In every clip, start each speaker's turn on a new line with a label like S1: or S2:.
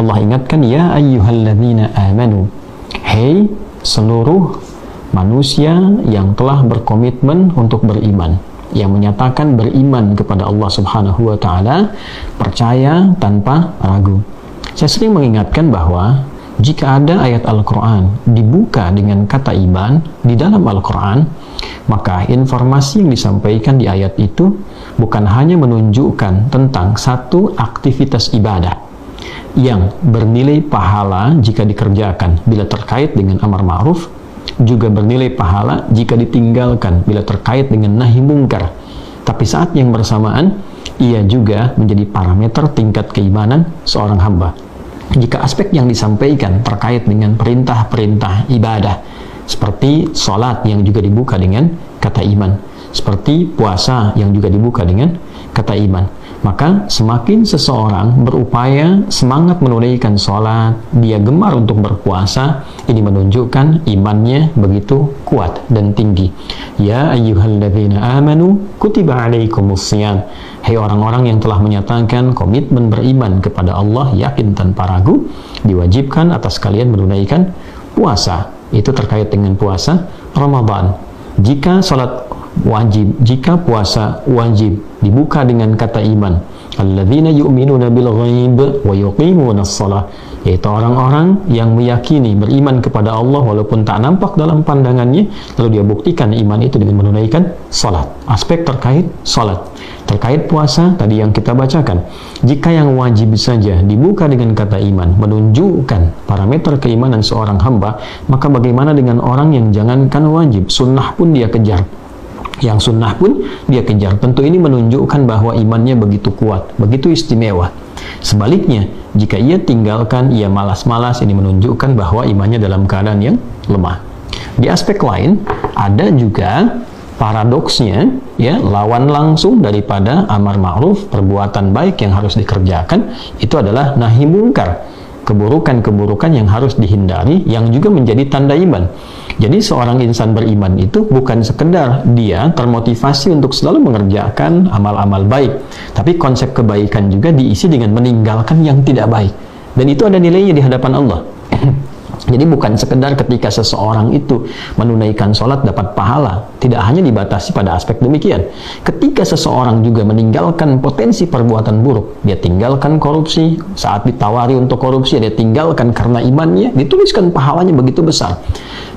S1: Allah ingatkan, ya ayyuhalladzina amanu, hei seluruh manusia yang telah berkomitmen untuk beriman, yang menyatakan beriman kepada Allah Subhanahu wa Ta'ala, percaya tanpa ragu. Saya sering mengingatkan bahwa jika ada ayat Al-Quran dibuka dengan kata iman di dalam Al-Quran, maka informasi yang disampaikan di ayat itu bukan hanya menunjukkan tentang satu aktivitas ibadah yang bernilai pahala jika dikerjakan bila terkait dengan amar ma'ruf, juga bernilai pahala jika ditinggalkan bila terkait dengan nahi mungkar. Tapi saat yang bersamaan, ia juga menjadi parameter tingkat keimanan seorang hamba. Jika aspek yang disampaikan terkait dengan perintah-perintah ibadah, seperti sholat yang juga dibuka dengan kata iman, seperti puasa yang juga dibuka dengan kata iman, maka semakin seseorang berupaya semangat menunaikan sholat, dia gemar untuk berpuasa, ini menunjukkan imannya begitu kuat dan tinggi. Ya ayyuhalladzina amanu kutiba alaikumussyam, hai orang-orang yang telah menyatakan komitmen beriman kepada Allah yakin tanpa ragu, diwajibkan atas kalian menunaikan puasa. Itu terkait dengan puasa Ramadan. Jika sholat wajib, jika puasa wajib, dibuka dengan kata iman, alladzina yu'minuna bil ghaib wa yuqimuna shalah, yaitu orang-orang yang meyakini beriman kepada Allah walaupun tak nampak dalam pandangannya, lalu dia buktikan iman itu dengan menunaikan salat. Aspek terkait salat. Terkait puasa tadi yang kita bacakan, jika yang wajib saja dibuka dengan kata iman menunjukkan parameter keimanan seorang hamba, maka bagaimana dengan orang yang jangankan wajib, sunnah pun dia kejar, yang sunnah pun dia kejar? Tentu ini menunjukkan bahwa imannya begitu kuat, begitu istimewa. Sebaliknya, jika ia tinggalkan, ia malas-malas, ini menunjukkan bahwa imannya dalam keadaan yang lemah. Di aspek lain, ada juga paradoksnya, ya, lawan langsung daripada amar ma'ruf, perbuatan baik yang harus dikerjakan, itu adalah nahi mungkar, keburukan-keburukan yang harus dihindari, yang juga menjadi tanda iman. Jadi seorang insan beriman itu bukan sekedar dia termotivasi untuk selalu mengerjakan amal-amal baik, tapi konsep kebaikan juga diisi dengan meninggalkan yang tidak baik, dan itu ada nilainya di hadapan Allah. Jadi bukan sekedar ketika seseorang itu menunaikan sholat dapat pahala, tidak hanya dibatasi pada aspek demikian. Ketika seseorang juga meninggalkan potensi perbuatan buruk, dia tinggalkan korupsi, saat ditawari untuk korupsi dia tinggalkan karena imannya, dituliskan pahalanya begitu besar.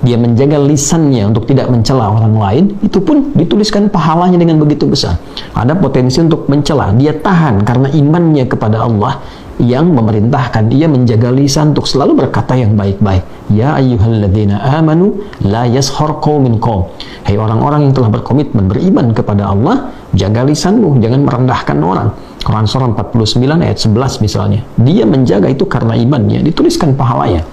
S1: Dia menjaga lisannya untuk tidak mencela orang lain, itu pun dituliskan pahalanya dengan begitu besar. Ada potensi untuk mencela, dia tahan karena imannya kepada Allah yang memerintahkan ia menjaga lisan untuk selalu berkata yang baik-baik. Ya ayyuhalladzina amanu la yaskhar qaumin qaum, hai orang-orang yang telah berkomitmen beriman kepada Allah, jaga lisanmu, jangan merendahkan orang. Quran surah 49 ayat 11 misalnya, dia menjaga itu karena imannya, dituliskan pahalanya.